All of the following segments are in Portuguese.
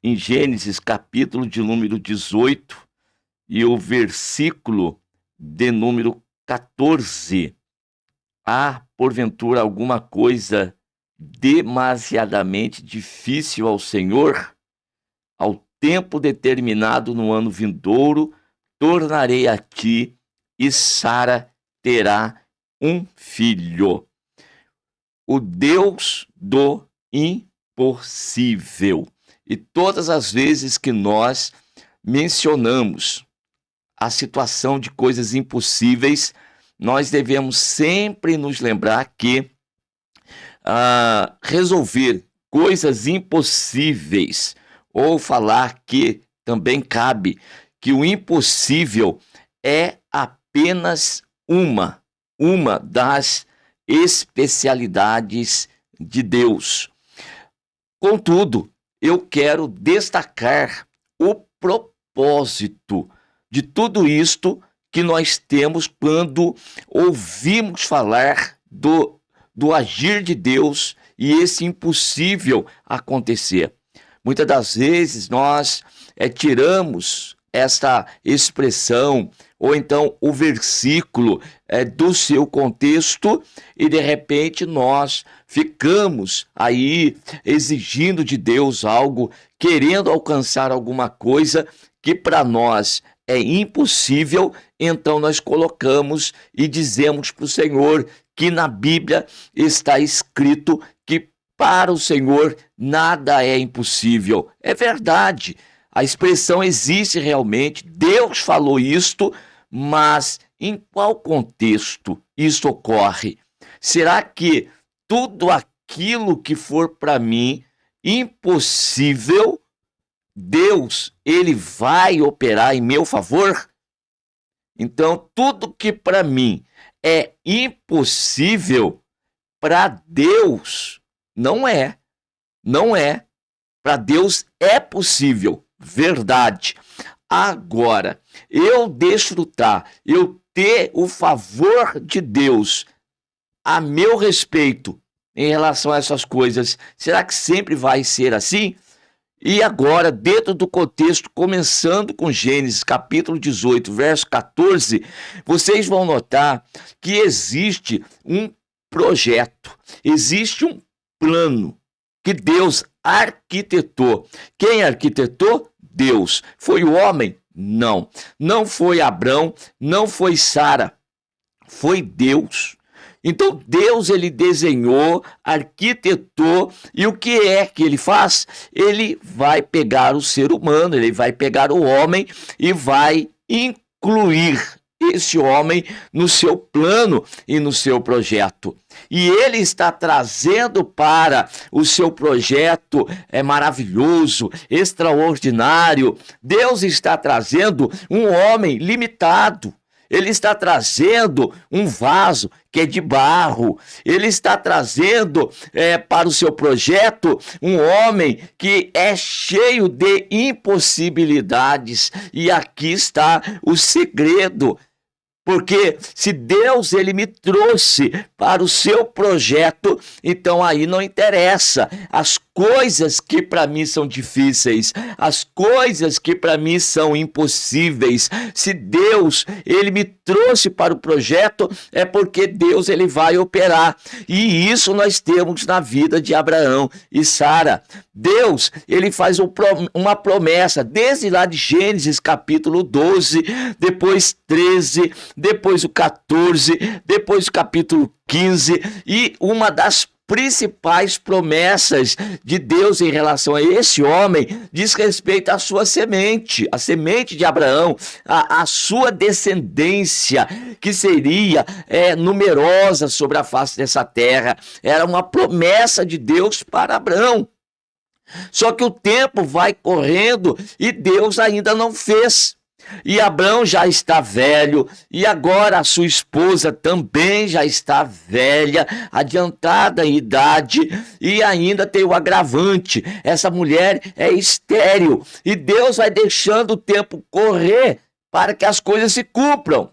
em Gênesis, capítulo de número 18, e o versículo de número 14. Há, porventura, alguma coisa demasiadamente difícil ao Senhor? Ao tempo determinado no ano vindouro, tornarei a ti, e Sara terá um filho. O Deus do impossível. E todas as vezes que nós mencionamos a situação de coisas impossíveis, nós devemos sempre nos lembrar que resolver coisas impossíveis, ou falar que também cabe que o impossível é apenas uma das especialidades de Deus. Contudo, eu quero destacar o propósito de tudo isto que nós temos quando ouvimos falar do agir de Deus e esse impossível acontecer. Muitas das vezes nós tiramos esta expressão ou então o versículo do seu contexto e de repente nós ficamos aí exigindo de Deus algo, querendo alcançar alguma coisa que para nós é impossível, então nós colocamos e dizemos para o Senhor que na Bíblia está escrito que para o Senhor nada é impossível. É verdade, a expressão existe realmente, Deus falou isto, mas em qual contexto isso ocorre? Será que tudo aquilo que for para mim impossível, Deus, ele vai operar em meu favor? Então, tudo que para mim é impossível, para Deus não é. Não é. Para Deus é possível. Verdade. Agora, eu desfrutar, eu ter o favor de Deus a meu respeito em relação a essas coisas, será que sempre vai ser assim? E agora, dentro do contexto, começando com Gênesis, capítulo 18, verso 14, vocês vão notar que existe um projeto, existe um plano que Deus arquitetou. Quem arquitetou? Deus. Foi o homem? Não. Não foi Abrão, não foi Sara, foi Deus. Então Deus, ele desenhou, arquitetou, e o que é que ele faz? Ele vai pegar o ser humano, ele vai pegar o homem e vai incluir esse homem no seu plano e no seu projeto. E ele está trazendo para o seu projeto maravilhoso, extraordinário. Deus está trazendo um homem limitado. Ele está trazendo um vaso que é de barro. Ele está trazendo para o seu projeto um homem que é cheio de impossibilidades. E aqui está o segredo. Porque se Deus ele me trouxe para o seu projeto, então aí não interessa as coisas que para mim são difíceis, as coisas que para mim são impossíveis. Se Deus ele me trouxe para o projeto, é porque Deus ele vai operar. E isso nós temos na vida de Abraão e Sara. Deus ele faz uma promessa desde lá de Gênesis capítulo 12, depois 13, depois o 14, depois o capítulo 15, e uma das principais promessas de Deus em relação a esse homem diz respeito à sua semente, a semente de Abraão, a sua descendência, que seria numerosa sobre a face dessa terra. Era uma promessa de Deus para Abraão. Só que o tempo vai correndo e Deus ainda não fez. E Abrão já está velho, e agora a sua esposa também já está velha, adiantada em idade, e ainda tem o agravante: essa mulher é estéril, e Deus vai deixando o tempo correr para que as coisas se cumpram.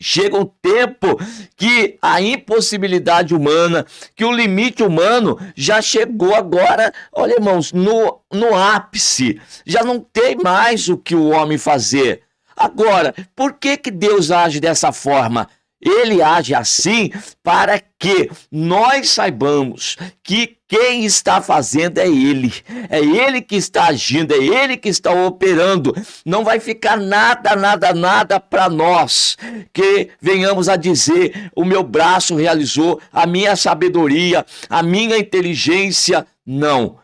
Chega um tempo que a impossibilidade humana, que o limite humano já chegou agora, olha, irmãos, no ápice. Já não tem mais o que o homem fazer. Agora, por que Deus age dessa forma? Ele age assim para que nós saibamos que quem está fazendo é Ele que está agindo, é Ele que está operando. Não vai ficar nada para nós, que venhamos a dizer, o meu braço realizou, a minha sabedoria, a minha inteligência, não.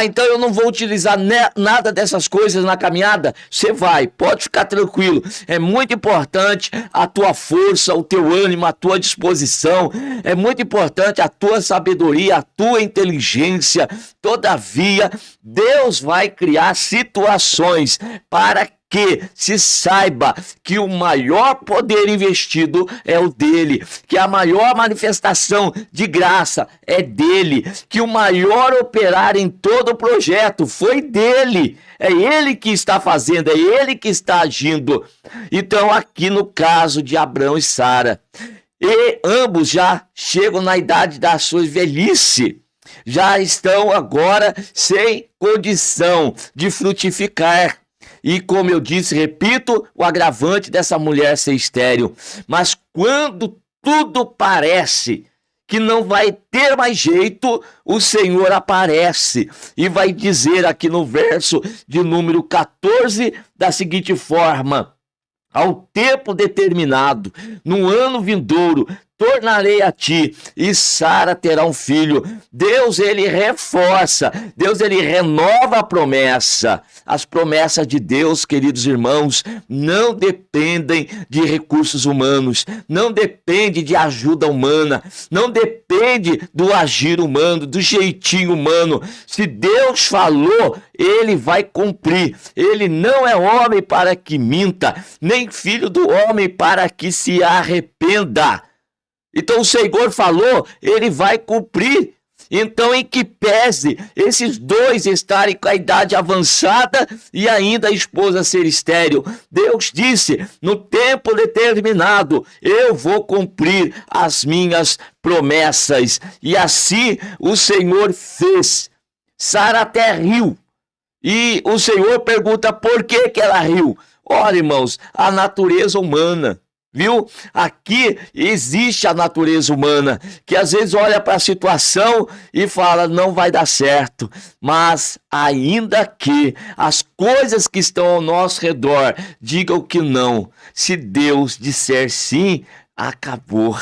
Então eu não vou utilizar nada dessas coisas na caminhada? Você vai, pode ficar tranquilo. É muito importante a tua força, o teu ânimo, a tua disposição. É muito importante a tua sabedoria, a tua inteligência. Todavia, Deus vai criar situações para que se saiba que o maior poder investido é o dele, que a maior manifestação de graça é dele, que o maior operar em todo o projeto foi dele. É ele que está fazendo, é ele que está agindo. Então, aqui no caso de Abraão e Sara, e ambos já chegam na idade da sua velhice, já estão agora sem condição de frutificar. E como eu disse, repito, o agravante dessa mulher ser estéril. Mas quando tudo parece que não vai ter mais jeito, o Senhor aparece e vai dizer aqui no verso de número 14 da seguinte forma: ao tempo determinado, no ano vindouro, tornarei a ti, e Sara terá um filho. Deus, ele reforça, Deus, ele renova a promessa. As promessas de Deus, queridos irmãos, não dependem de recursos humanos, não depende de ajuda humana, não depende do agir humano, do jeitinho humano. Se Deus falou, ele vai cumprir. Ele não é homem para que minta, nem filho do homem para que se arrependa. Então o Senhor falou, ele vai cumprir. Então, em que pese esses dois estarem com a idade avançada e ainda a esposa ser estéril, Deus disse, no tempo determinado, eu vou cumprir as minhas promessas. E assim o Senhor fez. Sara até riu. E o Senhor pergunta por que ela riu. Olha, irmãos, a natureza humana. Viu? Aqui existe a natureza humana, que às vezes olha para a situação e fala, não vai dar certo. Mas ainda que as coisas que estão ao nosso redor digam que não, se Deus disser sim, acabou.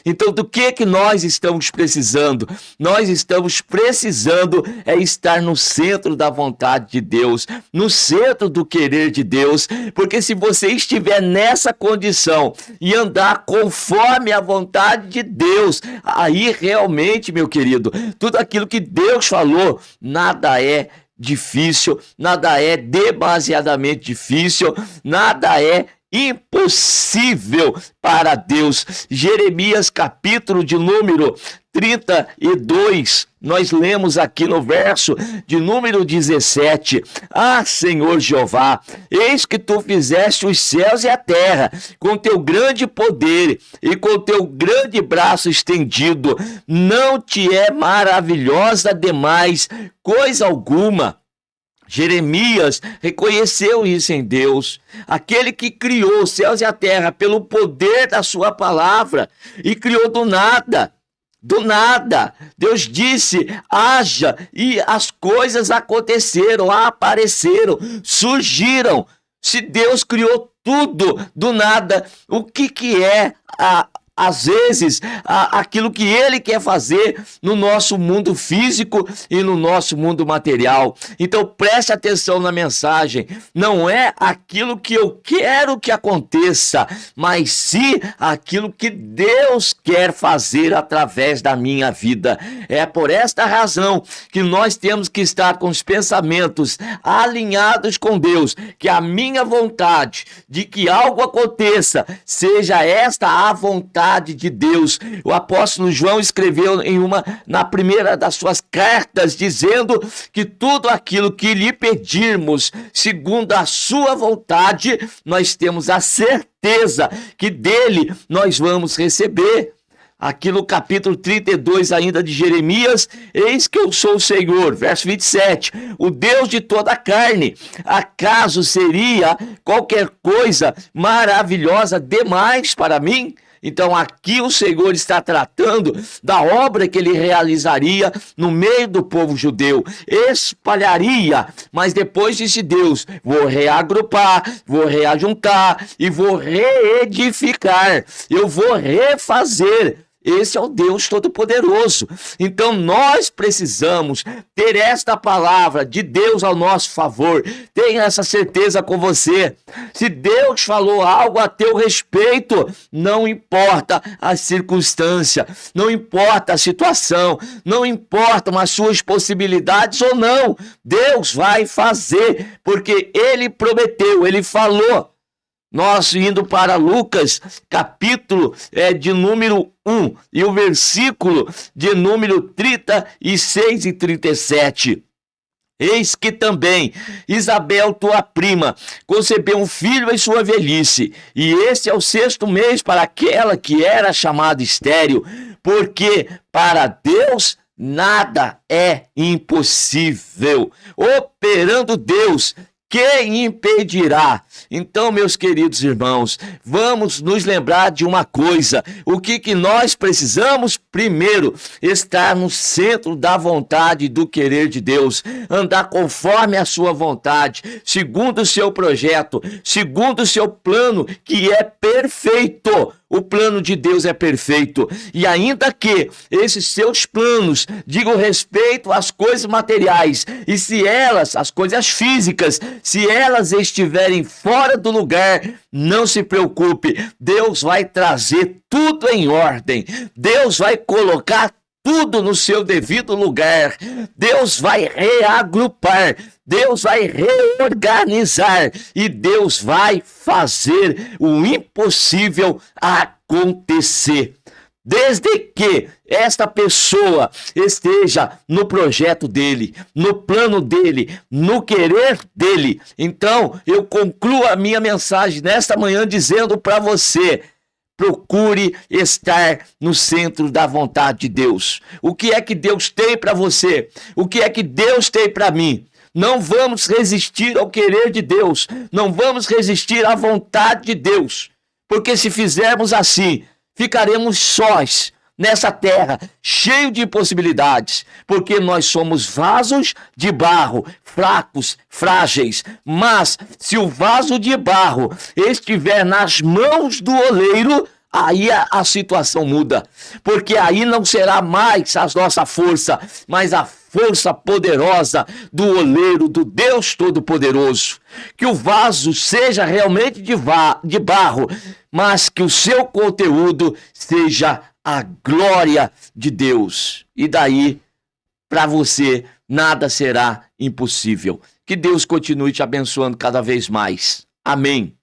Então, do que nós estamos precisando? Nós estamos precisando é estar no centro da vontade de Deus, no centro do querer de Deus, porque se você estiver nessa condição e andar conforme a vontade de Deus, aí realmente, meu querido, tudo aquilo que Deus falou, nada é difícil, nada é demasiadamente difícil, nada é impossível para Deus. Jeremias capítulo de número 32, nós lemos aqui no verso de número 17, ah, Senhor Jeová, eis que tu fizeste os céus e a terra, com teu grande poder e com teu grande braço estendido, não te é maravilhosa demais coisa alguma. Jeremias reconheceu isso em Deus, aquele que criou os céus e a terra pelo poder da sua palavra e criou do nada. Do nada, Deus disse, haja, e as coisas aconteceram, apareceram, surgiram. Se Deus criou tudo do nada, o que é às vezes, aquilo que Ele quer fazer no nosso mundo físico e no nosso mundo material? Então preste atenção na mensagem, não é aquilo que eu quero que aconteça, mas sim aquilo que Deus quer fazer através da minha vida. É por esta razão que nós temos que estar com os pensamentos alinhados com Deus, que a minha vontade de que algo aconteça seja esta a vontade vontade de Deus. O apóstolo João escreveu na primeira das suas cartas, dizendo que tudo aquilo que lhe pedirmos, segundo a sua vontade, nós temos a certeza que dele nós vamos receber. Aqui no capítulo 32 ainda de Jeremias, eis que eu sou o Senhor, verso 27, o Deus de toda a carne. Acaso seria qualquer coisa maravilhosa demais para mim? Então aqui o Senhor está tratando da obra que ele realizaria no meio do povo judeu, espalharia, mas depois disse Deus, vou reagrupar, vou reajuntar e vou reedificar, eu vou refazer. Esse é o Deus Todo-Poderoso. Então nós precisamos ter esta palavra de Deus ao nosso favor. Tenha essa certeza com você. Se Deus falou algo a teu respeito, não importa a circunstância, não importa a situação, não importam as suas possibilidades ou não, Deus vai fazer, porque Ele prometeu, Ele falou. Nós indo para Lucas, capítulo de número 1 e o versículo de número 36 e 37. Eis que também Isabel, tua prima, concebeu um filho em sua velhice, e este é o 6º mês para aquela que era chamada estéril, porque para Deus nada é impossível. Operando Deus, quem impedirá? Então, meus queridos irmãos, vamos nos lembrar de uma coisa. O que nós precisamos? Primeiro, estar no centro da vontade e do querer de Deus. Andar conforme a sua vontade, segundo o seu projeto, segundo o seu plano, que é perfeito. O plano de Deus é perfeito, e ainda que esses seus planos digam respeito às coisas materiais, e se elas, as coisas físicas, se elas estiverem fora do lugar, não se preocupe, Deus vai trazer tudo em ordem, Deus vai colocar tudo no seu devido lugar, Deus vai reagrupar, Deus vai reorganizar e Deus vai fazer o impossível acontecer. Desde que esta pessoa esteja no projeto dele, no plano dele, no querer dele. Então, eu concluo a minha mensagem nesta manhã dizendo para você: procure estar no centro da vontade de Deus. O que é que Deus tem para você? O que é que Deus tem para mim? Não vamos resistir ao querer de Deus. Não vamos resistir à vontade de Deus. Porque se fizermos assim, ficaremos sós nessa terra, cheio de impossibilidades. Porque nós somos vasos de barro, fracos, frágeis. Mas se o vaso de barro estiver nas mãos do oleiro, aí a situação muda, porque aí não será mais a nossa força, mas a força poderosa do oleiro, do Deus Todo-Poderoso. Que o vaso seja realmente de barro, mas que o seu conteúdo seja a glória de Deus. E daí, para você, nada será impossível. Que Deus continue te abençoando cada vez mais. Amém.